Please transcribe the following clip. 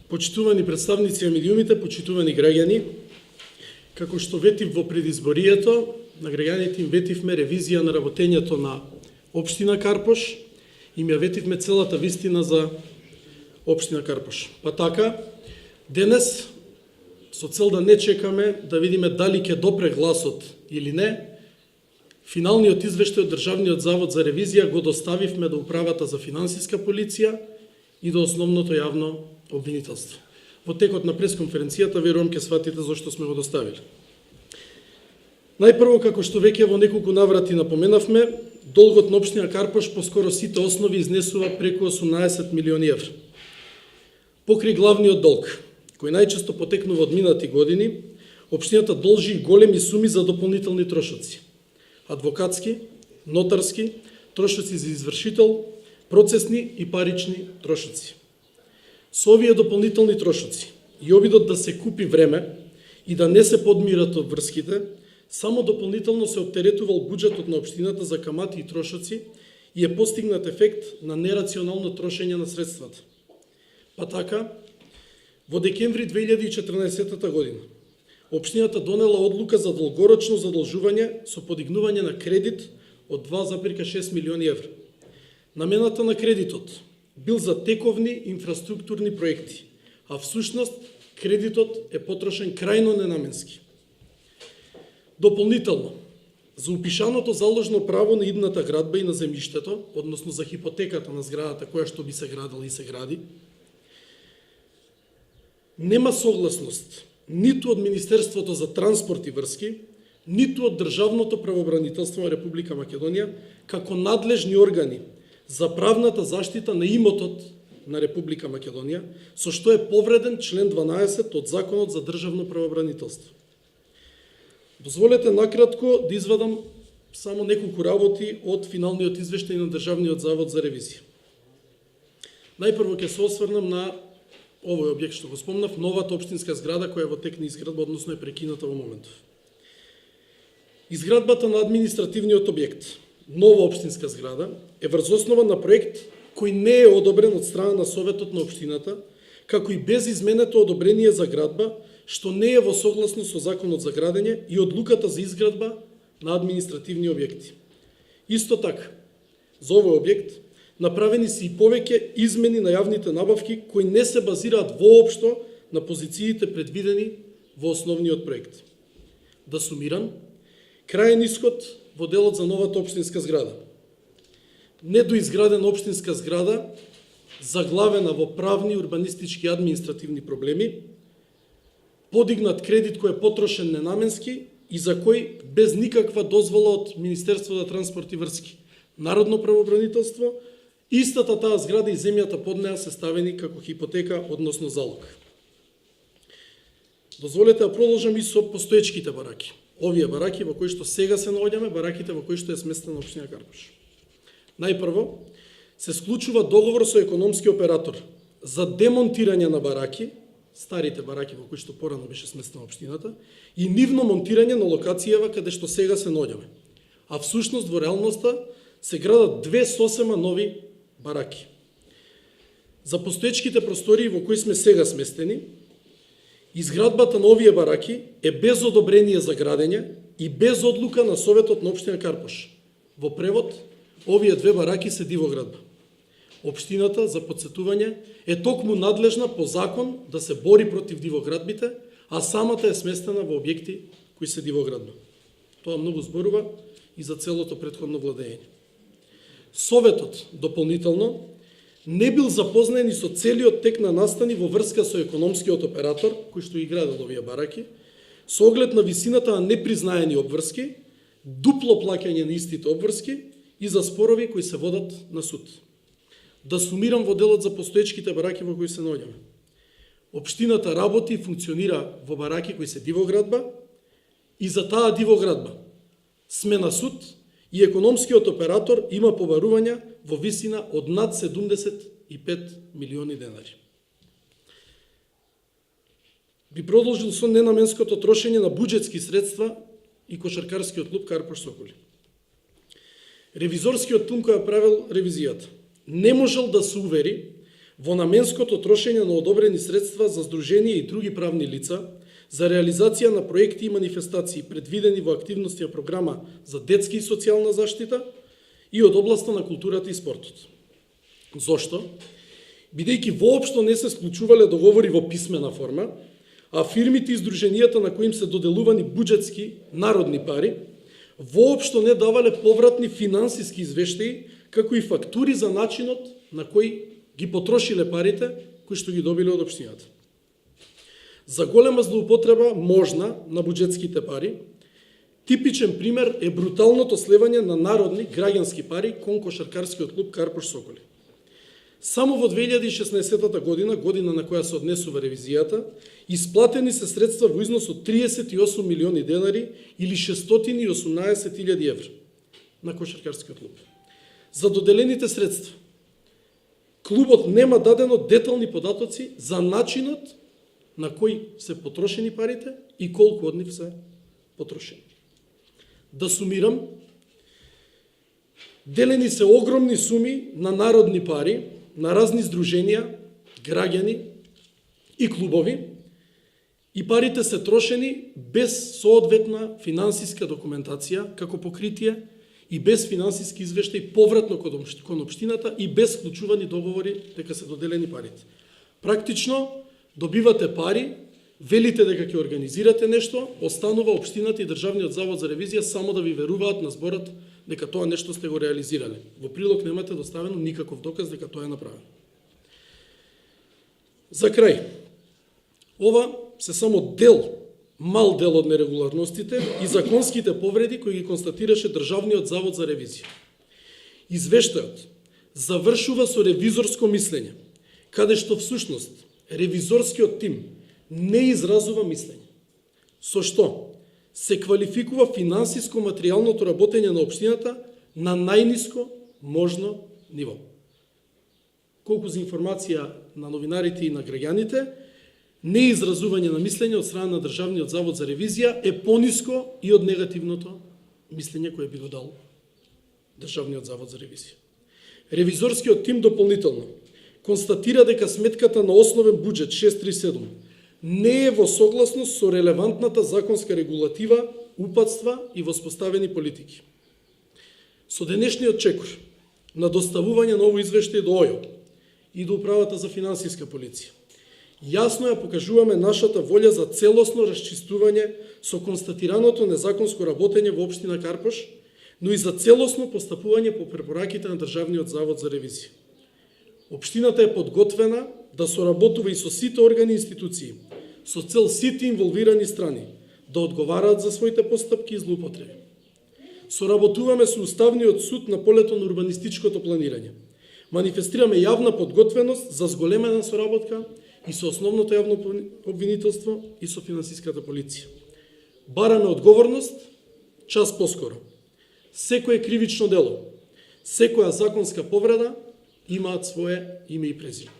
Почитувани представници на медиумите, почитувани граѓани, како што ветив во предизборието, на граѓаните им ветивме ревизија на работењето на Општина Карпош, им ја ветивме целата вистина за Општина Карпош. Па така, денес, со цел да не чекаме да видиме дали ќе допре гласот или не, финалниот извештај од Државниот завод за ревизија го доставивме до Управата за финансиска полиција и до Основното јавно обвинителство. Во текот на пресконференцијата верувам ќе сватите зошто сме го доставили. Најпрво, како што веќе во неколку наврати напоменавме, долгот на Општина Карпош по скоро сите основи изнесува преку 18 милиони евра. Покри главниот долг, кој најчесто потекнува од минати години, Општината должи и големи суми за дополнителни трошоци. Адвокатски, нотарски, трошоци за извршител, процесни и парични трошоци. Со овие дополнителни трошоци и обидот да се купи време и да не се подмират обврските, само дополнително се оптеретувал буџетот на општината за камати и трошоци и е постигнат ефект на нерационално трошење на средствата. Па така, во декември 2014 година, општината донела одлука за долгорочно задолжување со подигнување на кредит од 2,6 милиони евра. Намената на кредитот бил за тековни инфраструктурни проекти, а всушност кредитот е потрошен крајно ненаменски. Дополнително, за упишаното заложно право на идната градба и на земјиштето, односно за хипотеката на зградата која што би се градила и се гради, нема согласност ниту од Министерството за транспорт и врски, ниту од Државното правобранителство на Република Македонија, како надлежни органи за правната заштита на имотот на Република Македонија, со што е повреден член 12 од Законот за државно правобранителство. Дозволете накратко да извадам само неколку работи од финалниот извештај на Државниот завод за ревизија. Најпрво ќе се осврнам на овој објект што го спомнав, новата општинска зграда која е во тек на изградба, односно е прекината во моментов. Изградбата на административниот објект, нова општинска зграда, е врз основа на проект кој не е одобрен од страна на Советот на општината, како и без изменето одобрение за градба, што не е во согласност со Законот за градење и одлуката за изградба на административни објекти. Исто така, за овој објект направени се и повеќе измени на јавните набавки кои не се базираат воопшто на позициите предвидени во основниот проект. Да сумирам, крајен исход во делот за новата општинска зграда. Недоизградена општинска зграда, заглавена во правни, урбанистички и административни проблеми, подигнат кредит кој е потрошен ненаменски и за кој без никаква дозвола од Министерството за транспорт и врски, Народно правобранителство, истата таа зграда и земјата под неа се ставени како хипотека, односно залог. Дозволете да продолжам и со постоечките бараки. Овие бараки во кои што сега се наоѓаме, бараките во кои што е сместена општина Карпош. Најпрво, се склучува договор со економски оператор за демонтирање на бараки, старите бараки во кои што порано беше сместена општината, и нивно монтирање на локацијава каде што сега се наоѓаме. А всушност во реалноста се градат две сосема нови бараки. За постоечките простории во кои сме сега сместени, изградбата на овие бараки е без одобрение за градење и без одлука на Советот на општина Карпош. Во превод, овие две бараки се дивоградба. Општината, за подсетување, е токму надлежна по закон да се бори против дивоградбите, а самата е сместена во објекти кои се дивоградба. Тоа многу зборува и за целото претходно владење. Советот, дополнително, не бил запознаен и со целиот тек на настани во врска со економскиот оператор, кој што ги градел овие бараки, со оглед на висината на непризнаени обврски, дупло плаќање на истите обврски и за спорови кои се водат на суд. Да сумирам во делот за постоечките бараки во кои се наоѓаме. Општината работи и функционира во бараки кои се дивоградба и за таа дивоградба сме на суд и економскиот оператор има побарувања во висина од над 75 милиони денари. Би продолжил со ненаменското трошење на буџетски средства и кошаркарскиот клуб Карпош Соколи. Ревизорскиот тим кој ја правил ревизијата не можел да се увери во наменското трошење на одобрени средства за здруженија и други правни лица за реализација на проекти и манифестации предвидени во активностија програма за детски и социјална заштита и од областа на културата и спортот. Зошто? Бидејќи воопшто не се склучувале договори во писмена форма, а фирмите и здруженијата на кои им се доделувани буџетски народни пари воопшто не давале повратни финансиски извештаи, како и фактури за начинот на кој ги потрошиле парите кои што ги добиле од општината. За голема злоупотреба можна на буџетските пари, типичен пример е бруталното слевање на народни граѓански пари кон кошаркарскиот клуб Карпуш Соколи. Само во 2016 година, година на која се однесува ревизијата, исплатени се средства во износ од 38 милиони денари или 618.000 евра на кошаркарскиот клуб. За доделените средства, клубот нема дадено детални податоци за начинот на кој се потрошени парите и колку од нив се потрошени. Да сумирам, делени се огромни суми на народни пари, на разни здруженија, граѓани и клубови, и парите се трошени без соодветна финансиска документација како покритие и без финансиски извештај повратно кон општината и без вклучувани договори дека се доделени парите. Практично добивате пари, велите дека ќе организирате нешто, останува општината и Државниот завод за ревизија само да ви веруваат на зборот дека тоа нешто сте го реализирале. Во прилог немате доставено никаков доказ дека тоа е направено. За крај, ова се само мал дел од нерегуларностите и законските повреди кои ги констатираше Државниот завод за ревизија. Извештајот завршува со ревизорско мислење, каде што всушност ревизорскиот тим не изразува мислење. Со што се квалификува финансиско-материјалното работење на општината на најниско можно ниво. Колку за информација на новинарите и на граѓаните, неизразување на мислење од страна на Државниот завод за ревизија е пониско и од негативното мислење кое би го дал Државниот завод за ревизија. Ревизорскиот тим дополнително констатира дека сметката на основен буџет 637 не е во согласност со релевантната законска регулатива, упатства и воспоставени политики. Со денешниот чекор на доставување на овој извештај до ОЈО и до Управата за финансиска полиција, јасно ја покажуваме нашата волја за целосно расчистување со констатираното незаконско работење во општина Карпош, но и за целосно постапување по препораките на Државниот завод за ревизија. Општината е подготвена да соработува и со сите органи и институции, со цел сите инволвирани страни да одговараат за своите постапки и злоупотреби. Соработуваме со Уставниот суд на полето на урбанистичкото планирање. Манифестираме јавна подготвеност за зголемена соработка и со основното јавно обвинителство и со финансиската полиција. Бараме одговорност час поскоро. Секое кривично дело, секоја законска повреда имаат свое име и презиме.